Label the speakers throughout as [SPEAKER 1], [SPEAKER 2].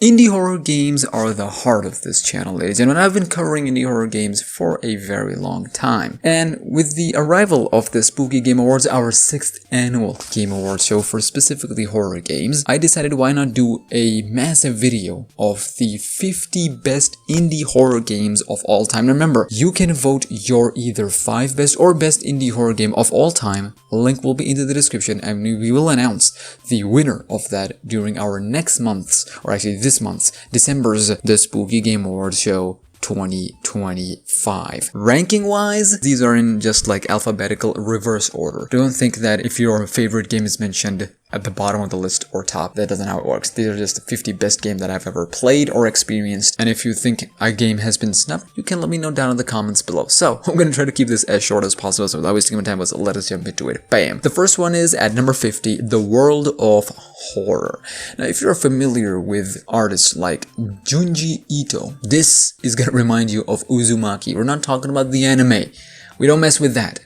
[SPEAKER 1] Indie horror games are the heart of this channel, ladies and gentlemen. I've been covering indie horror games for a very long time. And with the arrival of the Spooky Game Awards, our 6th annual Game Awards show for specifically horror games, I decided why not do a massive video of the 50 best indie horror games of all time. Remember, you can vote your either 5 best or best indie horror game of all time. Link will be in the description, and we will announce the winner of that during our next month's, or actually this month's, December's The Spooky Game Awards Show 2025. Ranking wise, these are in just like alphabetical reverse order. Don't think that if your favorite game is mentioned at the bottom of the list or top, that doesn't how it works. These are just the 50 best games that I've ever played or experienced, and if you think a game has been snubbed, you can let me know down in the comments below. So I'm gonna try to keep this as short as possible, so without wasting my time, let us jump into it. Bam! The first one is at number 50, The World of Horror. Now, if you're familiar with artists like Junji Ito, this is gonna remind you of Uzumaki. We're not talking about the anime. We don't mess with that.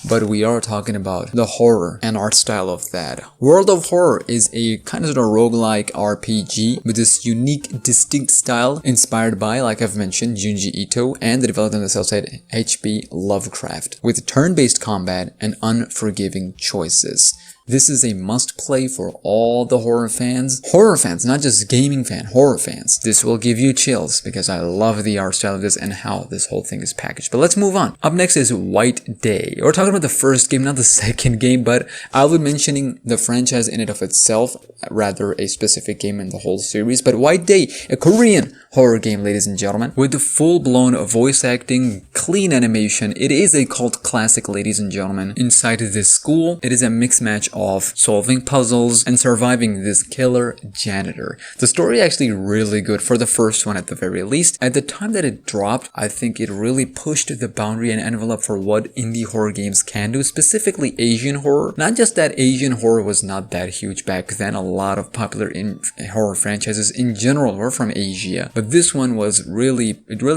[SPEAKER 1] But we are talking about the horror and art style of that. World of Horror is a kind of sort of roguelike RPG with this unique, distinct style inspired by, like I've mentioned, Junji Ito and the developer on the sales side, H.P. Lovecraft, with turn-based combat and unforgiving choices. This is a must-play for all the horror fans. Horror fans, not just gaming fan, horror fans. This will give you chills because I love the art style of this and how this whole thing is packaged. But let's move on. Up next is White Day. We're talking about the first game, not the second game, but I'll be mentioning the franchise in and of itself, rather a specific game in the whole series. But White Day, a Korean horror game, ladies and gentlemen, with the full-blown voice acting, clean animation. It is a cult classic, ladies and gentlemen. Inside this school, it is a mixed match of solving puzzles and surviving this killer janitor. The story actually really good for the first one at the very least. At the time that it dropped, I think it really pushed the boundary and envelope for what indie horror games can do, specifically Asian horror. Not just that Asian horror was not that huge back then. A lot of popular horror franchises in general were from Asia, but this one was really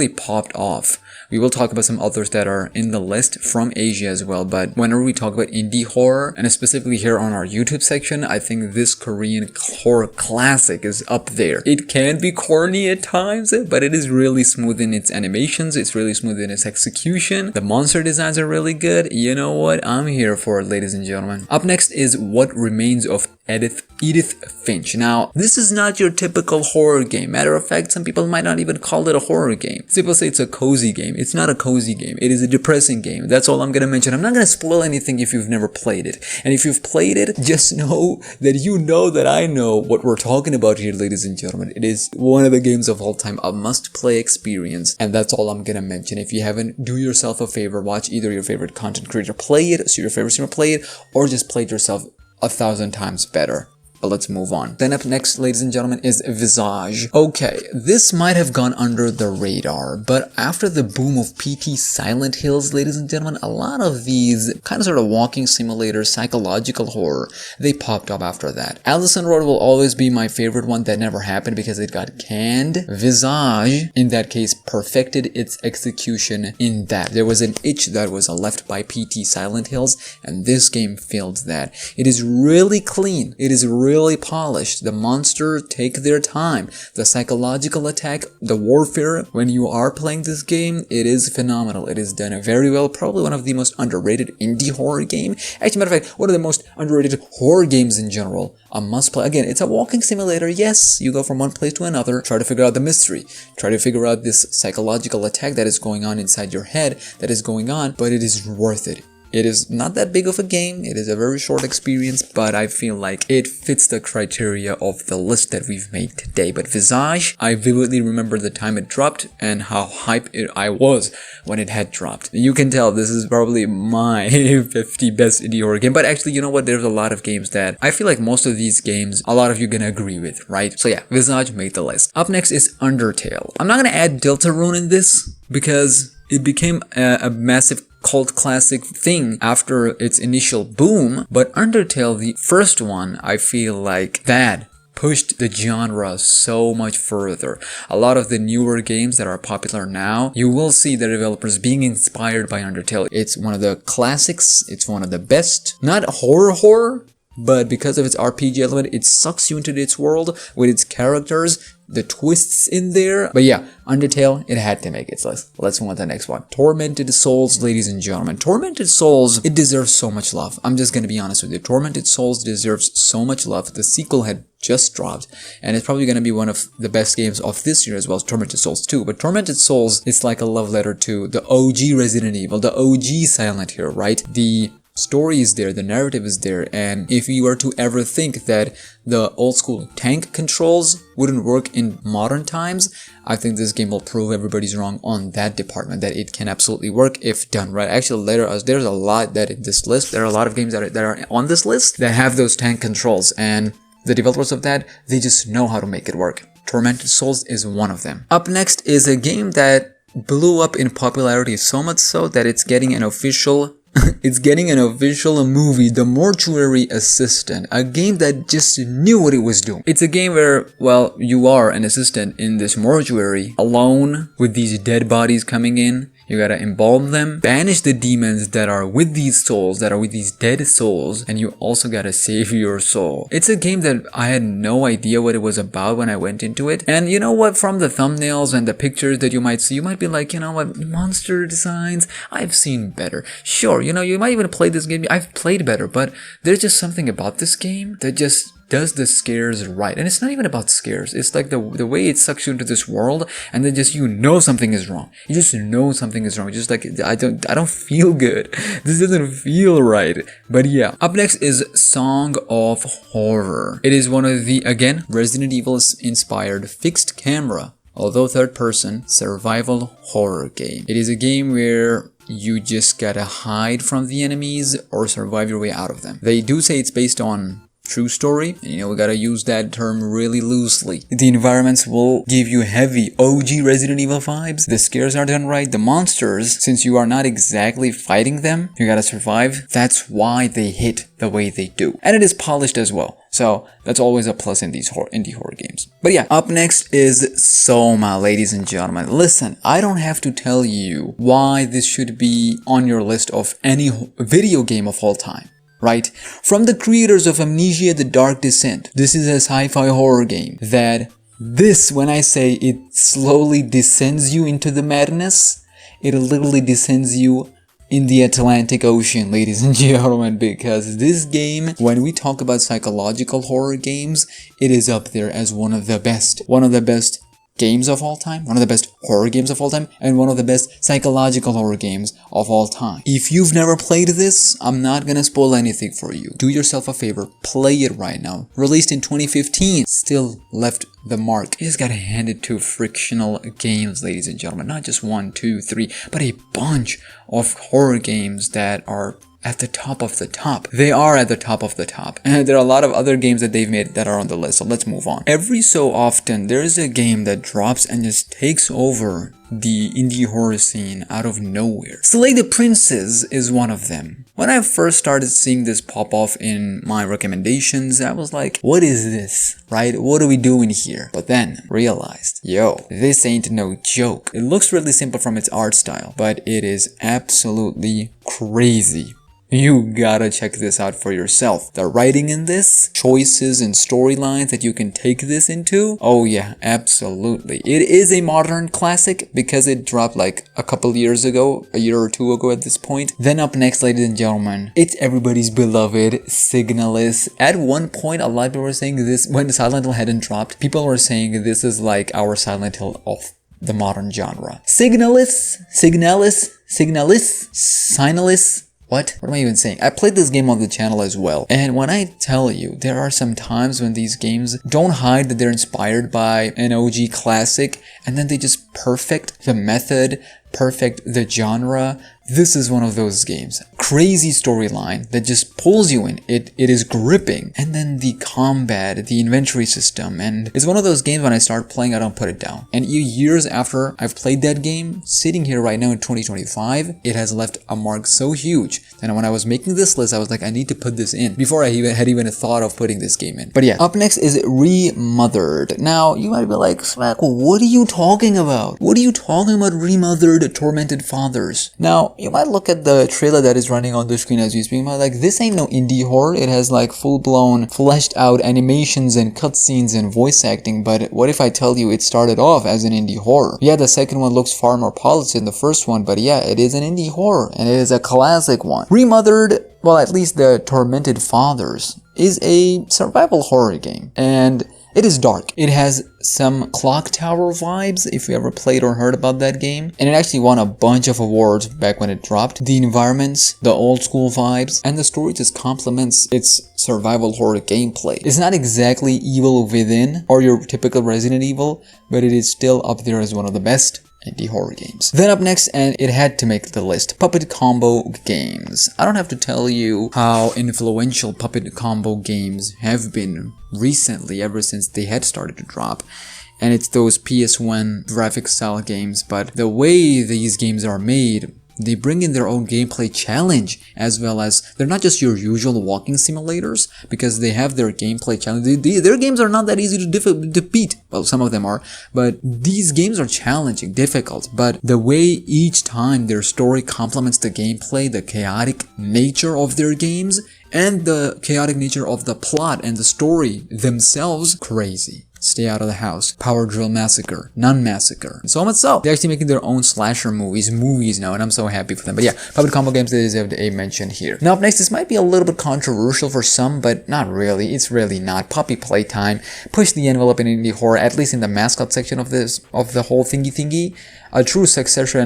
[SPEAKER 1] popped off. We will talk about some others that are in the list from Asia as well, but whenever we talk about indie horror, and specifically here on our YouTube section, I think this Korean horror classic is up there. It can be corny at times, but it is really smooth in its animations, it's really smooth in its execution, the monster designs are really good. You know what? I'm here for it, ladies and gentlemen. Up next is What Remains of Edith Finch. Now, this is not your typical horror game. Matter of fact, some people might not even call it a horror game. Some people say it's a cozy game. It's not a cozy game. It is a depressing game. That's all I'm gonna mention. I'm not gonna spoil anything if you've never played it. And if you've played it, just know that you know that I know what we're talking about here, ladies and gentlemen. It is one of the games of all time, a must-play experience. And that's all I'm gonna mention. If you haven't, do yourself a favor. Watch either your favorite content creator play it, so your favorite streamer play it, or just play it yourself 1,000 times better. But let's move on. Then up next, ladies and gentlemen, is Visage. Okay, this might have gone under the radar, but after the boom of PT Silent Hills, ladies and gentlemen, a lot of these kind of sort of walking simulator, psychological horror, they popped up after that. Allison Road will always be my favorite one. That never happened because it got canned. Visage, in that case, perfected its execution in that. There was an itch that was left by PT Silent Hills, and this game filled that. It is really clean. It is really polished. The monsters take their time. The psychological attack, the warfare, when you are playing this game, it is phenomenal. It is done very well. Probably one of the most underrated indie horror game. Actually, matter of fact, one of the most underrated horror games in general. A must play. Again, it's a walking simulator. Yes, you go from one place to another, try to figure out the mystery, try to figure out this psychological attack that is going on inside your head that is going on, but it is worth it. It is not that big of a game, it is a very short experience, but I feel like it fits the criteria of the list that we've made today. But Visage, I vividly remember the time it dropped and how hyped I was when it had dropped. You can tell this is probably my 50 best indie horror game, but actually, you know what, there's a lot of games that I feel like most of these games, a lot of you gonna agree with, right? So yeah, Visage made the list. Up next is Undertale. I'm not gonna add Deltarune in this because it became a massive cult classic thing after its initial boom, but Undertale, the first one, I feel like that pushed the genre so much further. A lot of the newer games that are popular now, you will see the developers being inspired by Undertale. It's one of the classics, it's one of the best, not horror, but because of its RPG element, it sucks you into its world with its characters. the twists in there. But yeah, Undertale, it had to make its list. Let's move on to the next one. Tormented Souls, ladies and gentlemen. Tormented Souls, it deserves so much love. I'm just gonna be honest with you. Tormented Souls deserves so much love. The sequel had just dropped, and it's probably gonna be one of the best games of this year as well as Tormented Souls 2. But Tormented Souls is like a love letter to the OG Resident Evil, the OG Silent Hill, right? The story is there, the narrative is there, and if you were to ever think that the old school tank controls wouldn't work in modern times, I think this game will prove everybody's wrong on that department, that it can absolutely work if done right. Actually, there's a lot that in this list, there are a lot of games that are on this list that have those tank controls, and the developers of that, they just know how to make it work. Tormented Souls is one of them. Up next is a game that blew up in popularity so much so that it's getting an official movie, The Mortuary Assistant, a game that just knew what it was doing. It's a game where, well, you are an assistant in this mortuary, alone with these dead bodies coming in. You gotta embalm them, banish the demons that are with these souls, that are with these dead souls, and you also gotta save your soul. It's a game that I had no idea what it was about when I went into it. And you know what, from the thumbnails and the pictures that you might see, you might be like, you know what, monster designs, I've seen better. Sure, you know, you might even play this game, I've played better, but there's just something about this game that just does the scares right. And it's not even about scares. It's like the way it sucks you into this world, and then just you know something is wrong. You just know something is wrong. Just like I don't feel good. This doesn't feel right. But yeah. Up next is Song of Horror. It is one of the, again, Resident Evil inspired fixed camera, although third person, survival horror game. It is a game where you just gotta hide from the enemies or survive your way out of them. They do say it's based on true story, and you know, we gotta use that term really loosely. The environments will give you heavy OG Resident Evil vibes. The scares are done right. The monsters, since you are not exactly fighting them, you gotta survive. That's why they hit the way they do. And it is polished as well. So that's always a plus in these indie horror games. But yeah, up next is Soma, ladies and gentlemen. Listen, I don't have to tell you why this should be on your list of any video game of all time. Right? From the creators of Amnesia: The Dark Descent, this is a sci-fi horror game that when I say it slowly descends you into the madness, it literally descends you in the Atlantic Ocean, ladies and gentlemen, because this game, when we talk about psychological horror games, it is up there as one of the best games of all time, one of the best horror games of all time, and one of the best psychological horror games of all time. If you've never played this, I'm not gonna spoil anything for you. Do yourself a favor, play it right now. Released in 2015, still left the mark. You just gotta hand it to frictional games, ladies and gentlemen. Not just 1, 2, 3, but a bunch of horror games that are at the top of the top. They are at the top of the top. And there are a lot of other games that they've made that are on the list, so let's move on. Every so often, there's a game that drops and just takes over the indie horror scene out of nowhere. Slay the Princes is one of them. When I first started seeing this pop off in my recommendations, I was like, what is this? Right? What are we doing here? But then realized, yo, this ain't no joke. It looks really simple from its art style, but it is absolutely crazy. You gotta check this out for yourself. The writing in this, choices and storylines that you can take this into, oh yeah, absolutely. It is a modern classic because it dropped like a couple years ago, a year or two ago at this point. Then up next, ladies and gentlemen, it's everybody's beloved Signalis. At one point, a lot of people were saying this, when Silent Hill hadn't dropped, people were saying this is like our Silent Hill of the modern genre. Signalis. What am I even saying? I played this game on the channel as well. And when I tell you, there are some times when these games don't hide that they're inspired by an OG classic, and then they just perfect the method, perfect the genre. This is one of those games. Crazy storyline that just pulls you in. It is gripping. And then the combat, the inventory system, and it's one of those games when I start playing, I don't put it down. And years after I've played that game, sitting here right now in 2025, it has left a mark so huge that when I was making this list, I was like, I need to put this in before I had even thought of putting this game in. But yeah, up next is Remothered. Now, you might be like, Smack, what are you talking about? What are you talking about, Remothered? The Tormented Fathers. Now, you might look at the trailer that is running on the screen as you speak, and like, this ain't no indie horror. It has like full-blown, fleshed-out animations and cutscenes and voice acting, but what if I tell you it started off as an indie horror? Yeah, the second one looks far more polished than the first one, but yeah, it is an indie horror, and it is a classic one. Remothered, well, at least The Tormented Fathers is a survival horror game, and it is dark. It has some Clock Tower vibes, if you ever played or heard about that game. And it actually won a bunch of awards back when it dropped. The environments, the old school vibes, and the story just complements its survival horror gameplay. It's not exactly Evil Within or your typical Resident Evil, but it is still up there as one of the best indie horror games. Then up next, and it had to make the list, Puppet Combo games. I don't have to tell you how influential Puppet Combo games have been recently, ever since they had started to drop. And it's those PS1 graphic style games, but the way these games are made, they bring in their own gameplay challenge, as well as they're not just your usual walking simulators, because they have their gameplay challenge. Their games are not that easy to defeat. Well, some of them are, but these games are challenging, difficult, but the way each time their story complements the gameplay, the chaotic nature of their games, and the chaotic nature of the plot and the story themselves, crazy. Stay Out of the House, Power Drill Massacre, Nun Massacre, and so much so. They're actually making their own slasher movies now, and I'm so happy for them. But yeah, Puppet Combo games, they deserve a mention here. Now up next, this might be a little bit controversial for some, but not really. It's really not. Puppy Playtime pushed the envelope in indie horror, at least in the mascot section of the whole thingy. A true successor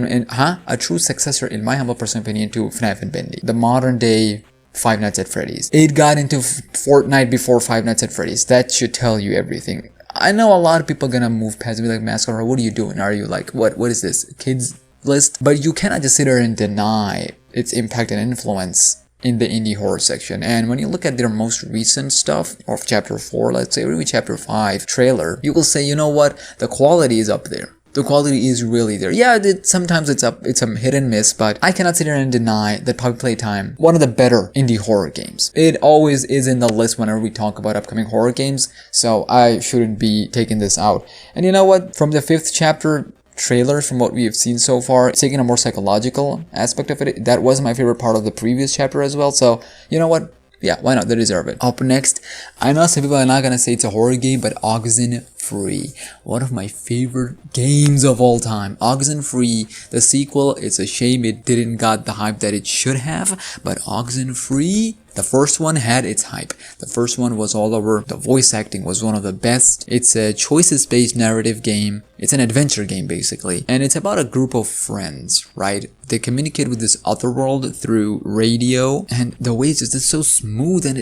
[SPEAKER 1] in my humble personal opinion to FNAF and Bendy. The modern day Five Nights at Freddy's. It got into Fortnite before Five Nights at Freddy's. That should tell you everything. I know a lot of people are gonna move past me like, mascot horror, what are you doing? Are you like, what is this, kids list? But you cannot just sit there and deny its impact and influence in the indie horror section. And when you look at their most recent stuff of chapter 4, let's say, or even chapter 5 trailer, you will say, you know what, the quality is up there. The quality is really there. Yeah, sometimes it's a hit and miss, but I cannot sit here and deny that Puppy Playtime, one of the better indie horror games. It always is in the list whenever we talk about upcoming horror games, so I shouldn't be taking this out. And you know what? From the 5th chapter trailers, from what we have seen so far, it's taking a more psychological aspect of it. That was my favorite part of the previous chapter as well, so you know what? Yeah, why not? They deserve it. Up next, I know some people are not gonna say it's a horror game, but Oxenfree. One of my favorite games of all time. Oxenfree, the sequel, it's a shame it didn't got the hype that it should have, but Oxenfree, the first one had its hype. The first one was all over. The voice acting was one of the best. It's a choices-based narrative game. It's an adventure game, basically. And it's about a group of friends, right? They communicate with this other world through radio. And the way it's just so smooth. And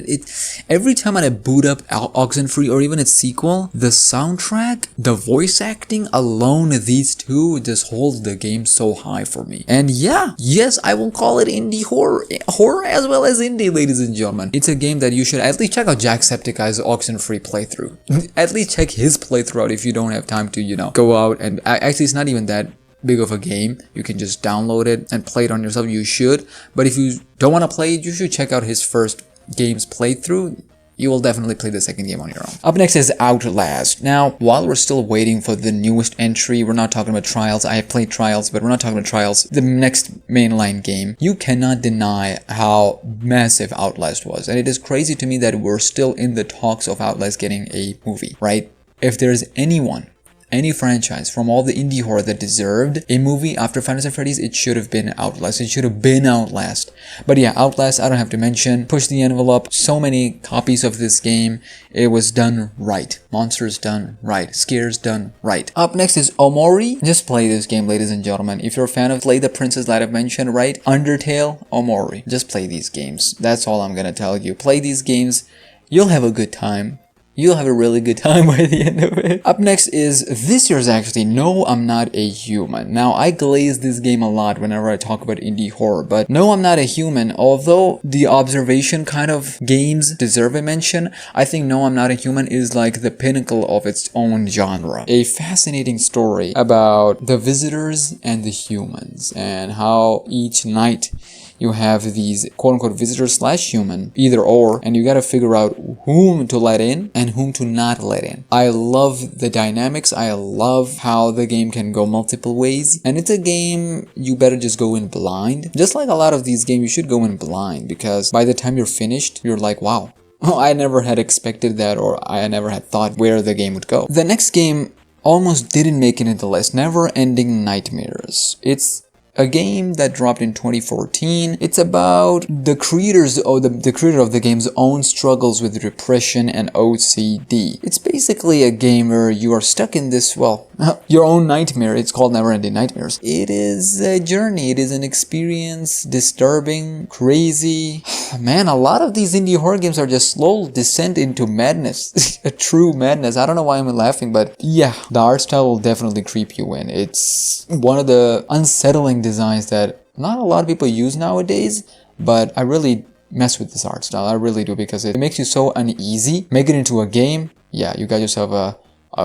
[SPEAKER 1] every time I boot up Oxenfree or even its sequel, the soundtrack, the voice acting alone, these two just hold the game so high for me. And yeah, yes, I will call it indie horror. Horror as well as indie, ladies and gentlemen. It's a game that you should at least check out Jacksepticeye's Oxenfree playthrough. At least check his playthrough out if you don't have time to, go out and actually it's not even that big of a game. You can just download it and play it on yourself. You should. But if you don't want to play it, you should check out his first game's playthrough. You will definitely play the second game on your own. Up next is Outlast. Now, while we're still waiting for the newest entry, we're not talking about Trials. I have played Trials, but we're not talking about Trials. The next mainline game. You cannot deny how massive Outlast was. And it is crazy to me that we're still in the talks of Outlast getting a movie, right? If there's any franchise from all the indie horror that deserved a movie after Five Nights at Freddy's, it should have been Outlast. It should have been Outlast. But yeah, Outlast, I don't have to mention. Push the envelope. So many copies of this game. It was done right. Monsters done right. Scares done right. Up next is Omori. Just play this game, ladies and gentlemen. If you're a fan of Play the Princess that I've mentioned, right? Undertale, Omori. Just play these games. That's all I'm gonna tell you. Play these games. You'll have a good time. You'll have a really good time by the end of it. Up next is this year's actually No, I'm Not a Human. Now, I glaze this game a lot whenever I talk about indie horror, but No, I'm Not a Human, although the observation kind of games deserve a mention, I think No, I'm Not a Human is like the pinnacle of its own genre. A fascinating story about the visitors and the humans and how each night you have these quote-unquote visitors slash human, either or, and you gotta figure out whom to let in and whom to not let in. I love the dynamics. I love how the game can go multiple ways, and it's a game you better just go in blind. Just like a lot of these games, you should go in blind, because by the time you're finished, you're like, wow, I never had expected that, or I never had thought where the game would go. The next game almost didn't make it into the list, Never Ending Nightmares. It's a game that dropped in 2014. It's about the creators, or the creator of the game's own struggles with depression and OCD. It's basically a game where you are stuck in this, well, your own nightmare. It's called Never Ending Nightmares. It is a journey. It is an experience, disturbing, crazy. Man, a lot of these indie horror games are just slow descent into madness. A true madness. I don't know why I'm laughing, but yeah, the art style will definitely creep you in. It's one of the unsettling designs that not a lot of people use nowadays, but I really mess with this art style. I really do, because it makes you so uneasy. Make it into a game, yeah, you got yourself a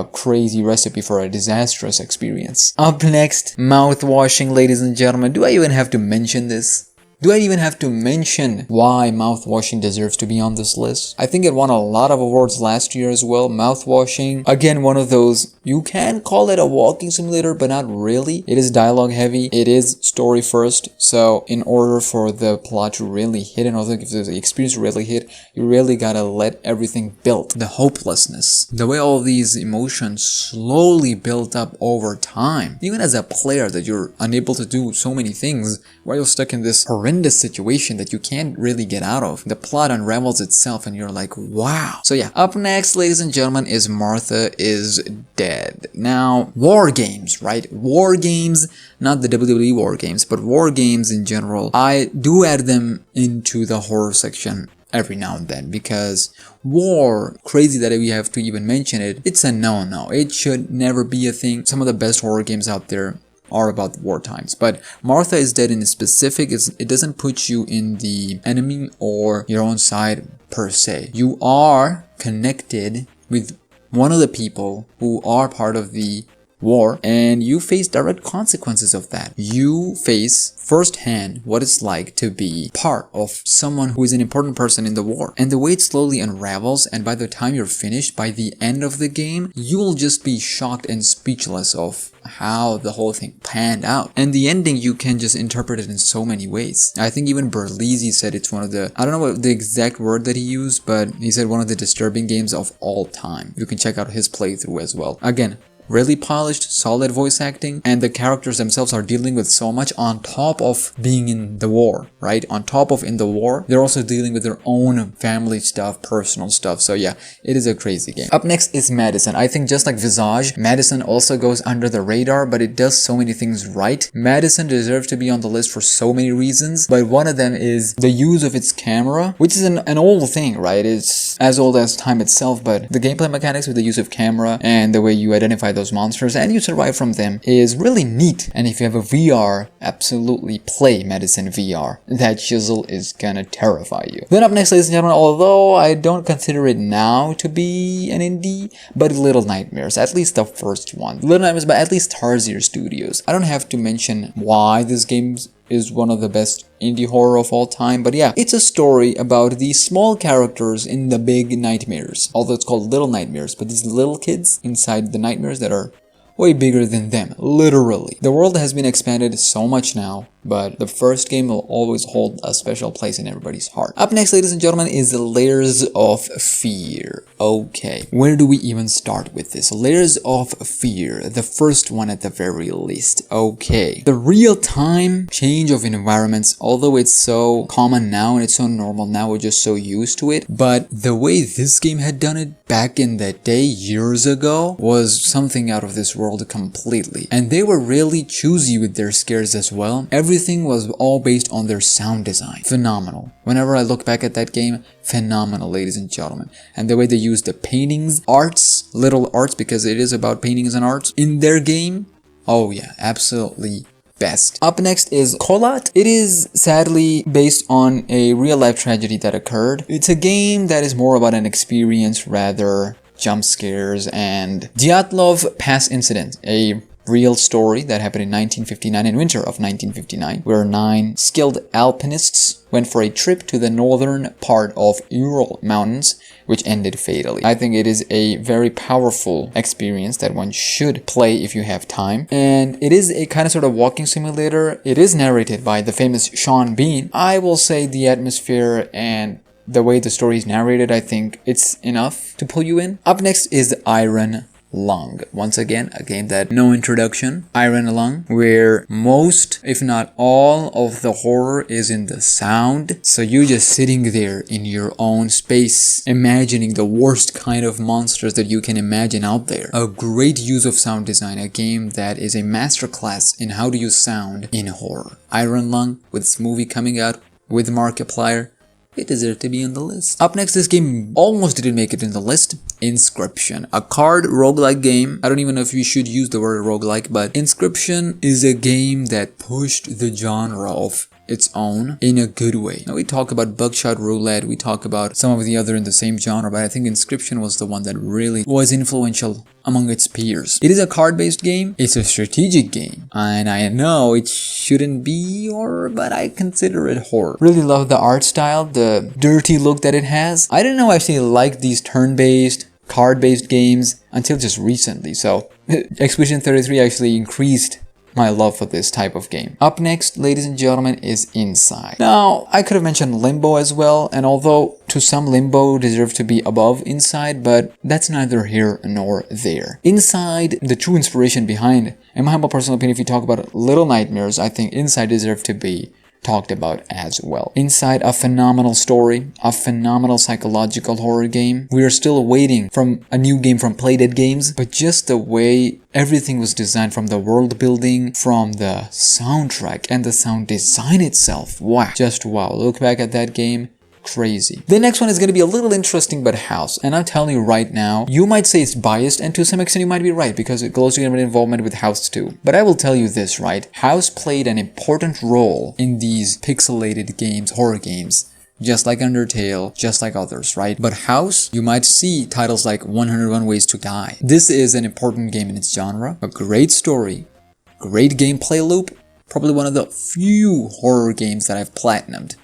[SPEAKER 1] crazy recipe for a disastrous experience. Up next, mouthwashing, ladies and gentlemen. Do I even have to mention this? Do I even have to mention why mouthwashing deserves to be on this list? I think it won a lot of awards last year as well. Mouthwashing, again, one of those, you can call it a walking simulator, but not really. It is dialogue heavy. It is story first. So in order for the plot to really hit, and also if the experience to really hit, you really gotta let everything build. The hopelessness, the way all these emotions slowly build up over time. Even as a player, that you're unable to do so many things while you're stuck in this horrendous situation that you can't really get out of. The plot unravels itself and you're like, wow. So yeah, up next, ladies and gentlemen, is Martha is Dead. Now, war games, right? War games, not the WWE war games, but war games in general. I do add them into the horror section every now and then, because war, crazy that we have to even mention it, it's a no-no. It should never be a thing. Some of the best horror games out there are about war times, but Martha is Dead in specific, it doesn't put you in the enemy or your own side per se. You are connected with one of the people who are part of the war, and you face direct consequences of that. You face firsthand what it's like to be part of someone who is an important person in the war. And the way it slowly unravels, and by the time you're finished, by the end of the game, you will just be shocked and speechless of how the whole thing panned out. And the ending, you can just interpret it in so many ways. I think even Berlizzi said it's one of the, I don't know what the exact word that he used, but he said one of the disturbing games of all time. You can check out his playthrough as well. Again, really polished, solid voice acting, and the characters themselves are dealing with so much on top of being in the war, right? On top of in the war, they're also dealing with their own family stuff, personal stuff. So yeah, it is a crazy game. Up next is Madison. I think just like Visage, Madison also goes under the radar, but it does so many things right. Madison deserves to be on the list for so many reasons, but one of them is the use of its camera, which is an old thing, right? It's as old as time itself, but the gameplay mechanics with the use of camera and the way you identify those monsters and you survive from them is really neat. And if you have a VR, absolutely play Madison VR. That chisel is gonna terrify you. Then up next, ladies and gentlemen, although I don't consider it now to be an indie, but Little Nightmares, at least the first one. Little Nightmares by at least Tarsier Studios. I don't have to mention why this game is one of the best indie horror of all time, but yeah, it's a story about these small characters in the big nightmares. Although it's called Little Nightmares, but these little kids inside the nightmares that are way bigger than them, literally. The world has been expanded so much now, but the first game will always hold a special place in everybody's heart. Up next, ladies and gentlemen, is Layers of Fear. Okay, where do we even start with this? Layers of Fear, the first one at the very least. Okay, the real-time change of environments, although it's so common now and it's so normal now, we're just so used to it, but the way this game had done it back in the day, years ago, was something out of this world completely. And they were really choosy with their scares as well. Everything was all based on their sound design. Phenomenal. Whenever I look back at that game, phenomenal, ladies and gentlemen. And the way they use the paintings, arts, little arts, because it is about paintings and arts in their game. Oh yeah, absolutely best. Up next is Kolat. It is sadly based on a real-life tragedy that occurred. It's a game that is more about an experience rather jump scares and Dyatlov Pass Incident, a real story that happened in 1959, in winter of 1959, where 9 skilled alpinists went for a trip to the northern part of Ural Mountains, which ended fatally. I think it is a very powerful experience that one should play if you have time. And it is a kind of sort of walking simulator. It is narrated by the famous Sean Bean. I will say the atmosphere and the way the story is narrated, I think it's enough to pull you in. Up next is Iron Lung. Once again, a game that no introduction. Iron Lung, where most, if not all, of the horror is in the sound. So you're just sitting there in your own space, imagining the worst kind of monsters that you can imagine out there. A great use of sound design, a game that is a masterclass in how to use sound in horror. Iron Lung, with its movie coming out with Markiplier, it deserved to be on the list. Up next, this game almost didn't make it in the list. Inscription. A card roguelike game. I don't even know if you should use the word roguelike, but Inscription is a game that pushed the genre of its own in a good way. Now we talk about Buckshot Roulette, we talk about some of the other in the same genre, but I think Inscription was the one that really was influential among its peers. It is a card-based game, it's a strategic game, and I know it shouldn't be horror, but I consider it horror. Really love the art style, the dirty look that it has. I didn't know I actually liked these turn-based, card-based games until just recently, so Expedition 33 actually increased my love for this type of game. Up next, ladies and gentlemen, is Inside. Now, I could have mentioned Limbo as well, and although to some Limbo deserves to be above Inside, but that's neither here nor there. Inside, the true inspiration behind, in my humble personal opinion, if you talk about Little Nightmares, I think Inside deserves to be talked about as well. Inside, a phenomenal story, a phenomenal psychological horror game. We are still waiting from a new game from Playdead Games, but just the way everything was designed, from the world building, from the soundtrack and the sound design itself, wow, just wow. Look back at that game, crazy. The next one is going to be a little interesting, but House. And I'm telling you right now, you might say it's biased, and to some extent you might be right, because it goes to involvement with House too. But I will tell you this, right? House played an important role in these pixelated games, horror games, just like Undertale, just like others, right? But House, you might see titles like 101 Ways to Die. This is an important game in its genre, a great story, great gameplay loop, probably one of the few horror games that I've platinumed.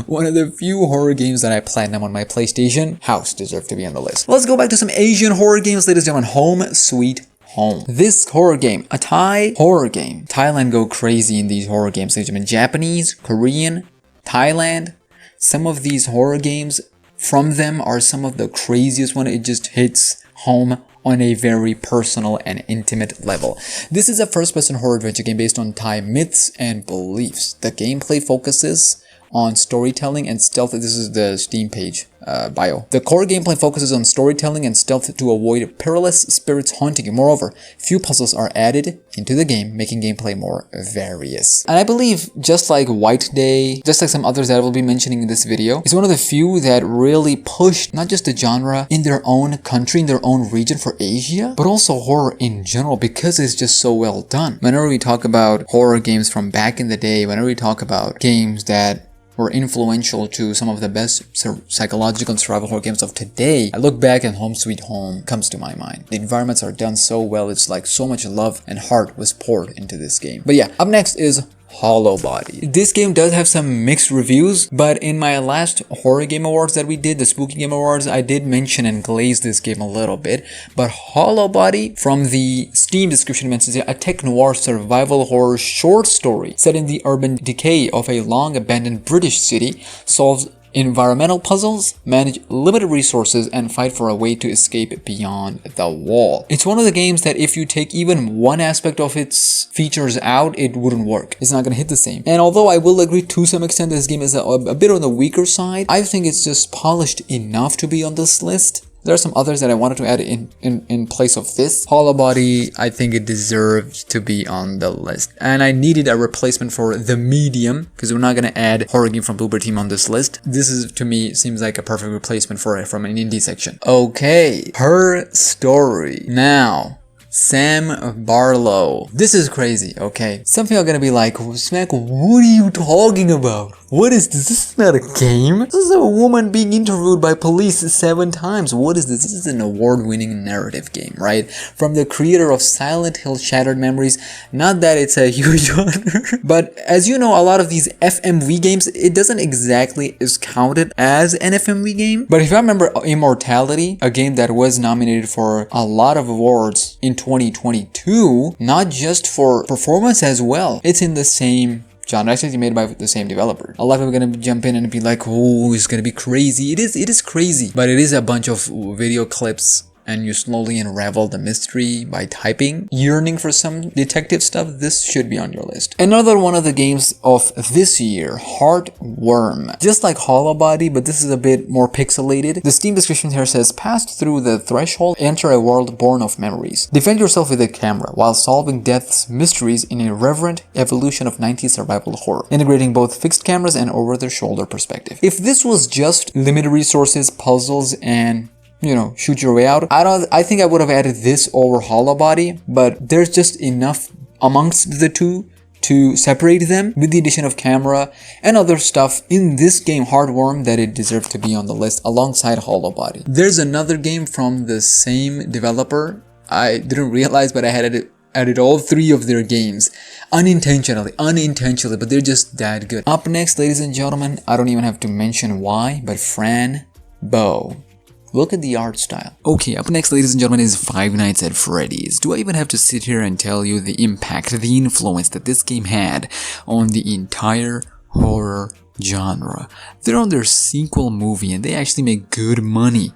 [SPEAKER 1] One of the few horror games that I platinum on my PlayStation. House deserved to be on the list. Let's go back to some Asian horror games, ladies and gentlemen. Home Sweet Home. This horror game, a Thai horror game. Thailand go crazy in these horror games, ladies and gentlemen. Japanese, Korean, Thailand. Some of these horror games from them are some of the craziest one. It just hits home on a very personal and intimate level. This is a first-person horror adventure game based on Thai myths and beliefs. The gameplay focuses on storytelling and stealth. This is the Steam page bio. The core gameplay focuses on storytelling and stealth to avoid perilous spirits haunting you. Moreover, few puzzles are added into the game, making gameplay more various. And I believe, just like White Day, just like some others that I will be mentioning in this video, it's one of the few that really pushed not just the genre in their own country, in their own region for Asia, but also horror in general, because it's just so well done. Whenever we talk about horror games from back in the day, whenever we talk about games that were influential to some of the best psychological and survival horror games of today, I look back and Home Sweet Home comes to my mind. The environments are done so well, it's like so much love and heart was poured into this game. But yeah, up next is Hollow Body. This game does have some mixed reviews, but in my last horror game awards that we did, the Spooky Game Awards, I did mention and glaze this game a little bit. But Hollow Body, from the Steam description, mentions a tech noir survival horror short story set in the urban decay of a long abandoned British city, solves environmental puzzles, manage limited resources, and fight for a way to escape beyond the wall. It's one of the games that if you take even one aspect of its features out, it wouldn't work. It's not gonna hit the same. And although I will agree to some extent this game is a bit on the weaker side, I think it's just polished enough to be on this list. There are some others that I wanted to add in place of this. Hollow Body, I think it deserved to be on the list. And I needed a replacement for The Medium, because we're not going to add horror game from Bluebird Team on this list. This is, to me, seems like a perfect replacement for it from an indie section. Okay, Her Story. Now, Sam Barlow. This is crazy, okay? Some people are gonna be like, Smack, what are you talking about? What is this? This is not a game. This is a woman being interviewed by police 7 times. What is this? This is an award-winning narrative game, right? From the creator of Silent Hill Shattered Memories. Not that it's a huge honor, but as you know, a lot of these FMV games, it doesn't exactly is counted as an FMV game. But if I remember Immortality, a game that was nominated for a lot of awards in 2022, not just for performance as well. It's in the same genre, actually made by the same developer. A lot of people are gonna jump in and be like, oh, it's gonna be crazy. It is crazy, but it is a bunch of video clips and you slowly unravel the mystery by typing. Yearning for some detective stuff, this should be on your list. Another one of the games of this year, Heartworm. Just like Hollow Body, but this is a bit more pixelated. The Steam description here says, passed through the threshold, enter a world born of memories. Defend yourself with a camera while solving death's mysteries in a reverent evolution of 90s survival horror, integrating both fixed cameras and over-the-shoulder perspective. If this was just limited resources, puzzles, and shoot your way out, I think I would have added this over Hollow Body, but there's just enough amongst the two to separate them with the addition of camera and other stuff in this game, Heartworm, that it deserved to be on the list alongside Hollow Body. There's another game from the same developer. I didn't realize, but I had added all 3 of their games unintentionally, but they're just that good. Up next, ladies and gentlemen, I don't even have to mention why, but Fran Bow. Look at the art style. Okay, up next, ladies and gentlemen, is Five Nights at Freddy's. Do I even have to sit here and tell you the impact, the influence that this game had on the entire horror genre? They're on their sequel movie and they actually make good money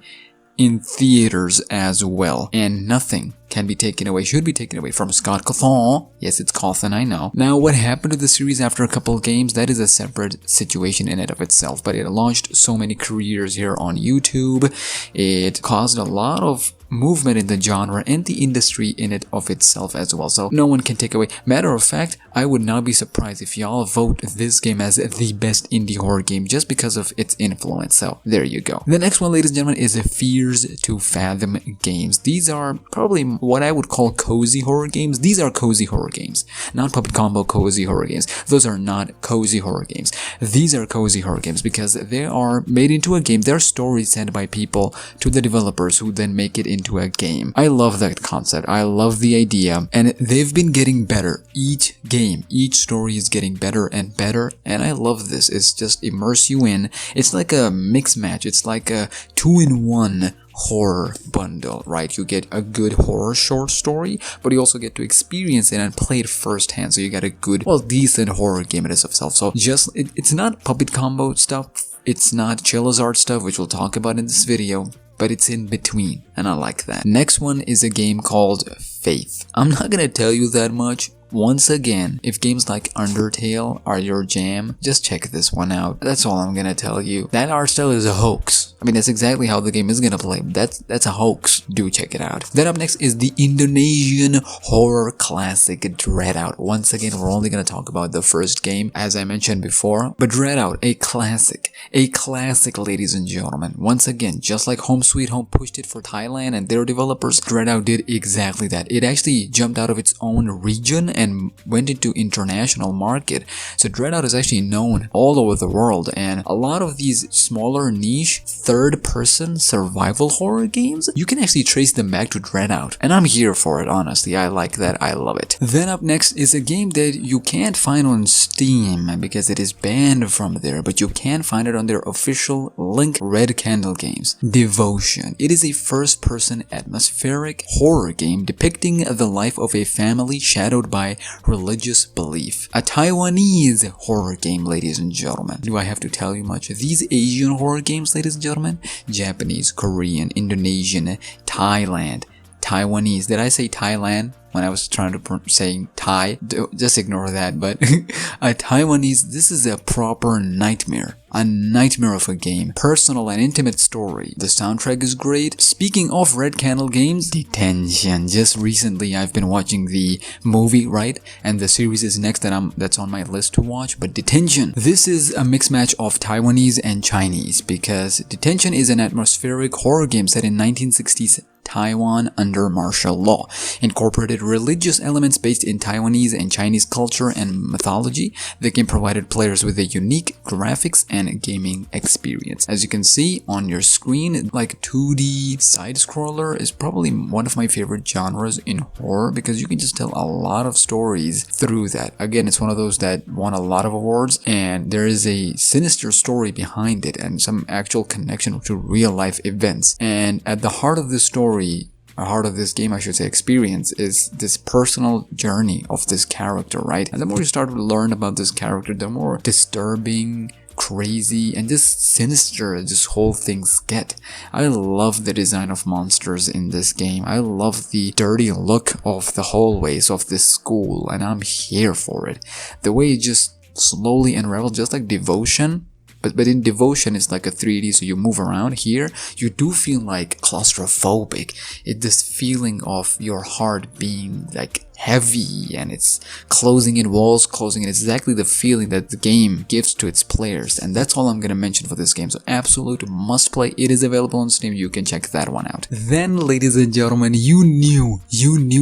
[SPEAKER 1] in theaters as well. And nothing can be taken away, should be taken away from Scott Cawthon. Yes, it's Cawthon, I know. Now, what happened to the series after a couple of games, that is a separate situation in and of itself, but it launched so many careers here on YouTube. It caused a lot of movement in the genre and the industry in it of itself as well, so no one can take away. Matter of fact, I would not be surprised if y'all vote this game as the best indie horror game just because of its influence, so there you go. The next one, ladies and gentlemen, is Fears to Fathom games. These are probably what I would call cozy horror games. These are cozy horror games, not Puppet Combo cozy horror games. Those are not cozy horror games. These are cozy horror games because they are made into a game. They're stories sent by people to the developers who then make it into a game. I love that concept. I love the idea, and they've been getting better. Each game, each story is getting better and better, and I love this. It's just immerse you in. It's like a mix match. It's like a 2-in-1 horror bundle, right? You get a good horror short story, but you also get to experience it and play it firsthand, so you get a good, well, decent horror game in itself. So just, it's not Puppet Combo stuff, it's not Chilla's art stuff, which we'll talk about in this video, but it's in between, and I like that. Next one is a game called Faith. I'm not gonna tell you that much. Once again, if games like Undertale are your jam, just check this one out. That's all I'm gonna tell you. That art style is a hoax. I mean, that's exactly how the game is gonna play. That's a hoax. Do check it out. Then up next is the Indonesian horror classic Dreadout. Once again, we're only gonna talk about the first game, as I mentioned before. But Dreadout, a classic, ladies and gentlemen. Once again, just like Home Sweet Home pushed it for Thailand and their developers, Dreadout did exactly that. It actually jumped out of its own region and went into international market. So Dreadout is actually known all over the world, and a lot of these smaller niche third-person survival horror games, you can actually trace them back to Dreadout, and I'm here for it, honestly. I like that, I love it. Then up next is a game that you can't find on Steam because it is banned from there, but you can find it on their official link, Red Candle Games. Devotion. It is a first-person atmospheric horror game depicting the life of a family shadowed by religious belief. A Taiwanese horror game, ladies and gentlemen. Do I have to tell you much? These Asian horror games, ladies and gentlemen, Japanese, Korean, Indonesian, Thailand, Taiwanese. Did I say Thailand when I was trying to say Thai? Just ignore that, but a Taiwanese, this is a proper nightmare. A nightmare of a game. Personal and intimate story. The soundtrack is great. Speaking of Red Candle Games, Detention. Just recently I've been watching the movie, right? And the series is next that's on my list to watch. But Detention. This is a mixed match of Taiwanese and Chinese because Detention is an atmospheric horror game set in 1960s Taiwan under martial law, incorporated religious elements based in Taiwanese and Chinese culture and mythology. The game provided players with a unique graphics and gaming experience. As you can see on your screen, like 2D side-scroller is probably one of my favorite genres in horror because you can just tell a lot of stories through that. Again, it's one of those that won a lot of awards, and there is a sinister story behind it and some actual connection to real-life events. And at the heart of this story, heart of this game, I should say, experience, is this personal journey of this character, right? And the more you start to learn about this character, the more disturbing, crazy, and just sinister this whole things get. I love the design of monsters in this game. I love the dirty look of the hallways of this school, and I'm here for it. The way it just slowly unravels, just like Devotion. But in Devotion, it's like a 3D, so you move around. Here, you do feel like claustrophobic. It's this feeling of your heart being like heavy and it's closing in, walls closing in. It's exactly the feeling that the game gives to its players. And that's all I'm gonna mention for this game. So absolute must play. It is available on Steam. You can check that one out. Then, ladies and gentlemen, you knew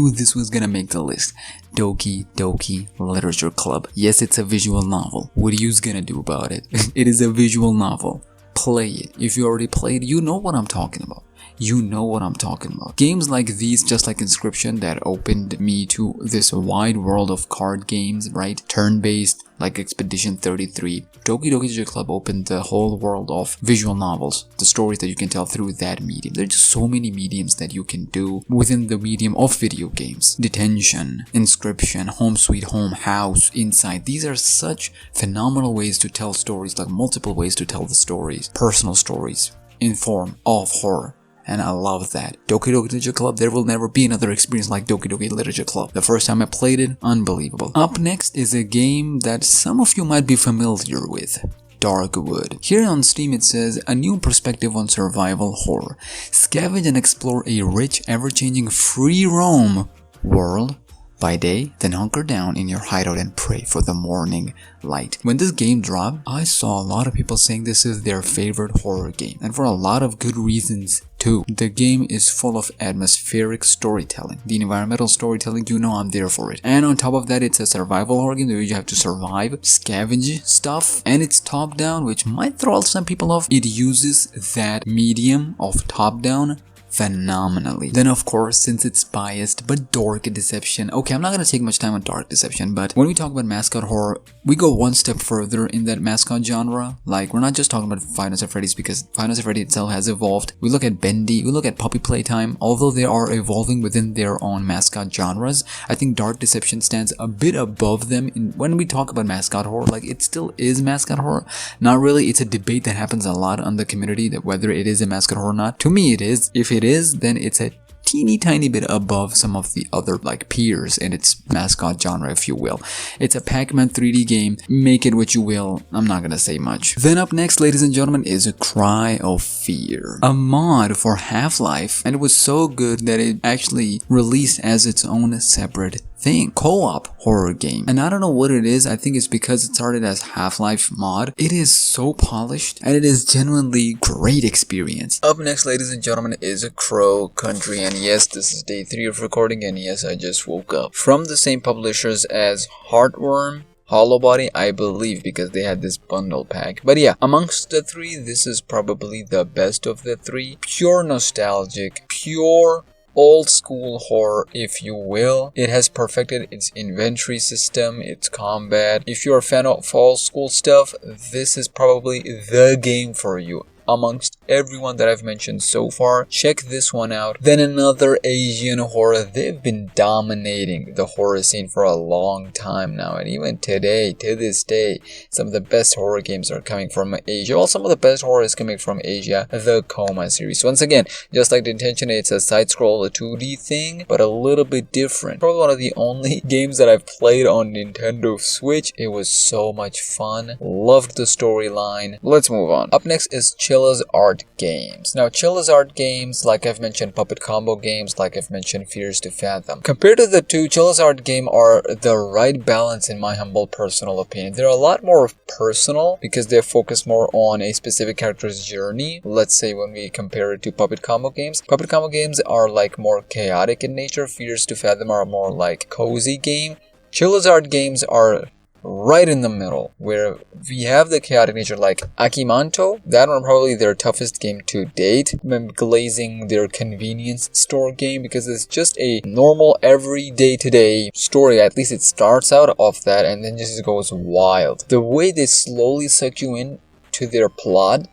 [SPEAKER 1] this was gonna make the list. Doki Doki Literature Club. Yes, it's a visual novel. What are you gonna do about it? It is a visual novel. Play it. If you already played, you know what I'm talking about. You know what I'm talking about. Games like these, just like Inscription, that opened me to this wide world of card games, right? Turn-based, like Expedition 33. Doki Doki Literature Club opened the whole world of visual novels, the stories that you can tell through that medium. There are just so many mediums that you can do within the medium of video games. Detention, Inscription, Home Sweet Home, House, Inside. These are such phenomenal ways to tell stories, like multiple ways to tell the stories. Personal stories in form of horror. And I love that. Doki Doki Literature Club, there will never be another experience like Doki Doki Literature Club. The first time I played it, unbelievable. Up next is a game that some of you might be familiar with. Darkwood. Here on Steam it says, a new perspective on survival horror. Scavenge and explore a rich, ever-changing, free roam world by day, then hunker down in your hideout and pray for the morning light. When this game dropped, I saw a lot of people saying this is their favorite horror game, and for a lot of good reasons too. The game is full of atmospheric storytelling. The environmental storytelling, you know I'm there for it. And on top of that, it's a survival horror game where you have to survive, scavenge stuff, and it's top-down, which might throw some people off. It uses that medium of top-down phenomenally. Then of course, since it's biased, but Dark Deception. Okay, I'm not gonna take much time on Dark Deception, but when we talk about mascot horror, we go one step further in that mascot genre. Like, we're not just talking about Five Nights at Freddy's, because Five Nights at Freddy's itself has evolved. We look at Bendy, we look at Puppy Playtime. Although they are evolving within their own mascot genres, I think Dark Deception stands a bit above them when we talk about mascot horror. Like, it still is mascot horror. Not really. It's a debate that happens a lot on the community, that whether it is a mascot horror or not. To me, it is. If it is, then it's a teeny tiny bit above some of the other like peers in its mascot genre, if you will. It's a Pac-Man 3D game. Make it what you will. I'm not gonna say much. Then up next, ladies and gentlemen, is a Cry of Fear, a mod for Half-Life, and it was so good that it actually released as its own separate thing. Co-op horror game. And I don't know what it is. I think it's because it started as Half-Life mod. It is so polished and it is genuinely great experience. Up next, ladies and gentlemen, is a Crow Country. And yes, this is day 3 of recording, and yes, I just woke up. From the same publishers as Heartworm, Hollow Body, I believe, because they had this bundle pack. But yeah, amongst the 3, this is probably the best of the 3. Pure nostalgic, pure old school horror, if you will. It has perfected its inventory system, its combat. If you're a fan of old school stuff, this is probably the game for you. Amongst everyone that I've mentioned so far, check this one out. Then another Asian horror. They've been dominating the horror scene for a long time now, and even today, to this day, some of the best horror games are coming from Asia. Well, some of the best horror is coming from Asia. The Coma series. Once again, just like Detention, it's a side-scroll, a 2D thing, but a little bit different. Probably one of the only games that I've played on Nintendo Switch. It was so much fun. Loved the storyline. Let's move on. Up next is Chill Chilla's Art games. Now, Chilla's Art games, like I've mentioned, Puppet Combo games, like I've mentioned, Fears to Fathom. Compared to the two, Chilla's Art game are the right balance in my humble personal opinion. They're a lot more personal because they focus more on a specific character's journey. Let's say when we compare it to Puppet Combo games. Puppet Combo games are like more chaotic in nature. Fears to Fathom are more like cozy game. Chilla's Art games are right in the middle, where we have the chaotic nature like Akimanto. That one probably their toughest game to date. Glazing, their convenience store game, because it's just a normal everyday today story. At least it starts out of that and then just goes wild. The way they slowly suck you in to their plot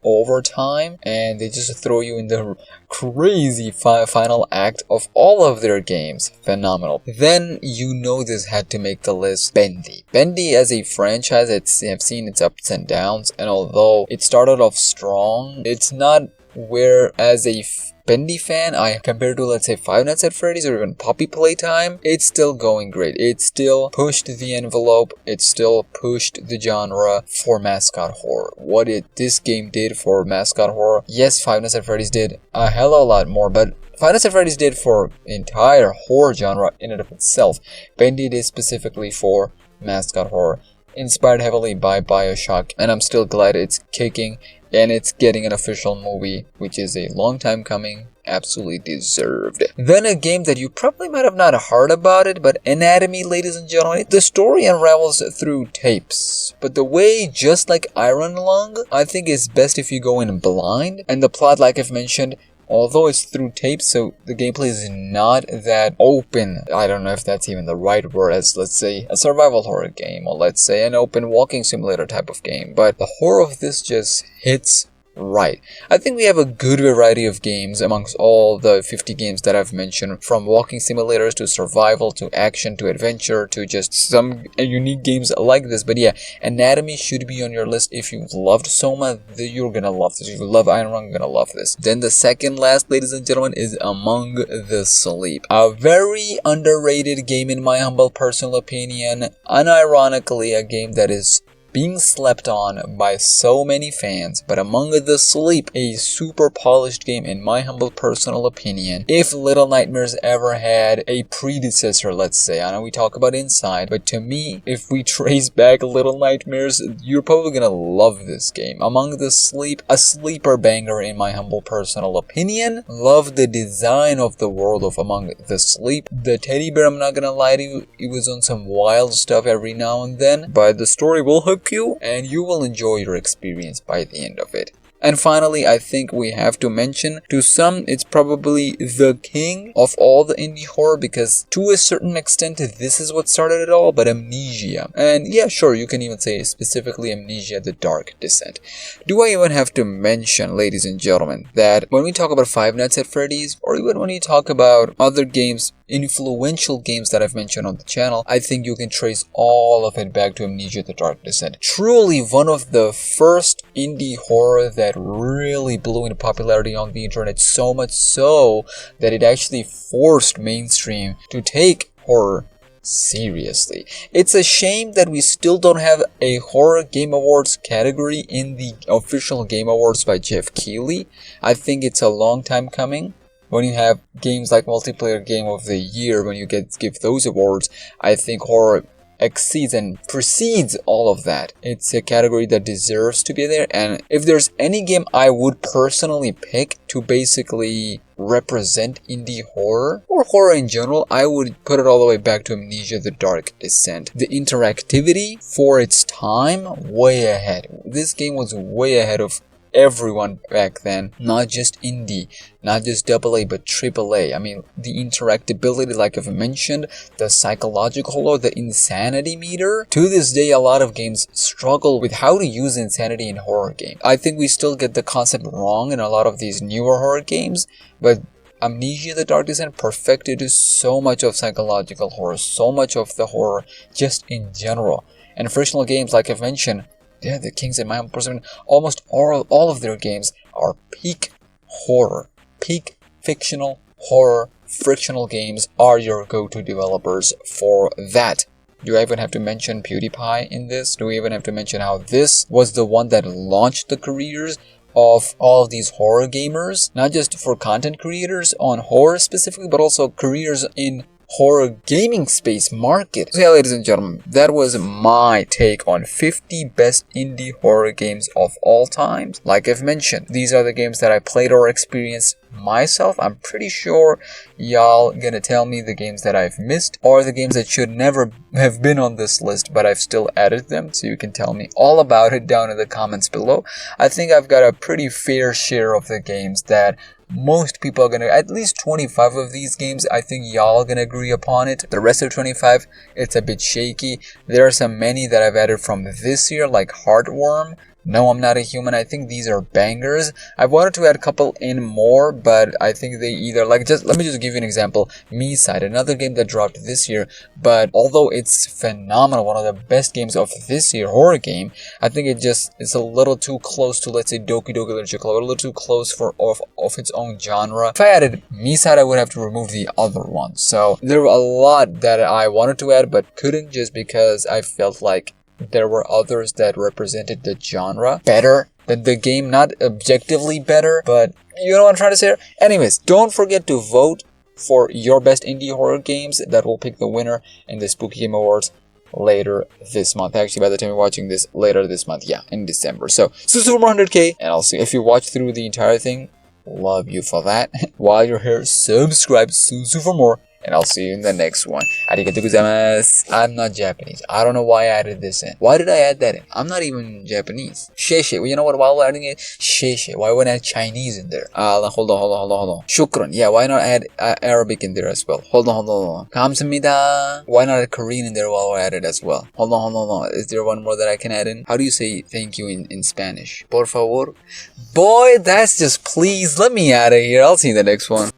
[SPEAKER 1] over time, and they just throw you in the crazy final act of all of their games. Phenomenal. Then you know this had to make the list. Bendy. Bendy as a franchise, I've seen its ups and downs, and although it started off strong, it's not where as a Bendy fan, compared to, let's say, Five Nights at Freddy's or even Poppy Playtime, it's still going great. It still pushed the envelope. It still pushed the genre for mascot horror. What this game did for mascot horror, yes, Five Nights at Freddy's did a hell of a lot more, but Five Nights at Freddy's did for entire horror genre in and of itself. Bendy did specifically for mascot horror, inspired heavily by BioShock, and I'm still glad it's kicking and it's getting an official movie, which is a long time coming, absolutely deserved. Then a game that you probably might have not heard about it, but Anatomy, ladies and gentlemen. The story unravels through tapes, but the way, just like Iron Lung, I think is best if you go in blind, and the plot, like I've mentioned, although it's through tape, so the gameplay is not that open. I don't know if that's even the right word, as let's say a survival horror game, or let's say an open walking simulator type of game. But the horror of this just hits right. I think we have a good variety of games amongst all the 50 games that I've mentioned, from walking simulators to survival to action to adventure to just some unique games like this. But yeah, Anatomy should be on your list. If you've loved Soma, you're gonna love this. If you love Iron Run, you're gonna love this. Then the second last, ladies and gentlemen, is Among the Sleep. A very underrated game in my humble personal opinion. Unironically, a game that is being slept on by so many fans, but Among the Sleep, a super polished game in my humble personal opinion. If Little Nightmares ever had a predecessor, let's say, I know we talk about Inside, but to me, if we trace back Little Nightmares, you're probably gonna love this game. Among the Sleep, a sleeper banger in my humble personal opinion. Love the design of the world of Among the Sleep. The teddy bear, I'm not gonna lie to you, it was on some wild stuff every now and then, but the story will hook you and you will enjoy your experience by the end of it. And finally, I think we have to mention, to some, it's probably the king of all the indie horror, because to a certain extent, this is what started it all, but Amnesia. And yeah, sure, you can even say specifically Amnesia: The Dark Descent. Do I even have to mention, ladies and gentlemen, that when we talk about Five Nights at Freddy's, or even when you talk about other games, influential games that I've mentioned on the channel, I think you can trace all of it back to Amnesia: The Dark Descent. Truly one of the first indie horror that really blew into popularity on the internet, so much so that it actually forced mainstream to take horror seriously. It's a shame that we still don't have a Horror Game Awards category in the official Game Awards by Jeff Keighley. I think it's a long time coming. When you have games like Multiplayer Game of the Year, when you give those awards, I think horror exceeds and precedes all of that. It's a category that deserves to be there, and if there's any game I would personally pick to basically represent indie horror, or horror in general, I would put it all the way back to Amnesia: The Dark Descent. The interactivity for its time, way ahead. This game was way ahead of everyone back then, not just indie, not just AA, but AAA. I mean, the interactability, like I've mentioned, the psychological load, the insanity meter. To this day, a lot of games struggle with how to use insanity in horror games. I think we still get the concept wrong in a lot of these newer horror games, but Amnesia: The Dark Descent perfected so much of psychological horror, so much of the horror just in general. And frictional games, like I've mentioned, they're the kings in my own person. Almost all of their games are peak horror. Peak fictional horror. Frictional games are your go-to developers for that. Do I even have to mention PewDiePie in this? Do we even have to mention how this was the one that launched the careers of all of these horror gamers, not just for content creators on horror specifically, but also careers in horror gaming space market. So yeah, ladies and gentlemen, that was my take on 50 best indie horror games of all time. Like I've mentioned, these are the games that I played or experienced myself. I'm pretty sure y'all gonna tell me the games that I've missed or the games that should never have been on this list, but I've still added them, so you can tell me all about it down in the comments below. I think I've got a pretty fair share of the games that most people are gonna, at least 25 of these games, I think y'all are gonna agree upon it. The rest of 25, it's a bit shaky. There are some many that I've added from this year, like Heartworm, No, I'm Not a Human. I think these are bangers. I've wanted to add a couple in more, but I think they either, like, let me just give you an example. Me Side, another game that dropped this year, but although it's phenomenal, one of the best games of this year, horror game, I think it's a little too close to, let's say, Doki Doki Literature Club, a little too close for of its own genre. If I added Me Side, I would have to remove the other one. So there were a lot that I wanted to add, but couldn't, just because I felt like there were others that represented the genre better than the game. Not objectively better, but you know what I'm trying to say here? Anyways, don't forget to vote for your best indie horror games. That will pick the winner in the Spooky Game Awards later this month. Actually, by the time you're watching this, later this month, yeah, in December. So, super 100k, and I'll see if you watch through the entire thing. Love you for that. While you're here, subscribe for more. And I'll see you in the next one. Arigatou gozaimasu. I'm not Japanese. I don't know why I added this in. Why did I add that in? I'm not even Japanese. Sheshe. Well, you know what? While we're adding it, Sheshe. Why wouldn't I add Chinese in there? Hold on. Shukran. Yeah, why not add Arabic in there as well? Hold on. Kamsahamnida. Why not add Korean in there while we're at it as well? Hold on. Is there one more that I can add in? How do you say thank you in Spanish? Por favor. Boy, that's just please. Let me out of here. I'll see you in the next one.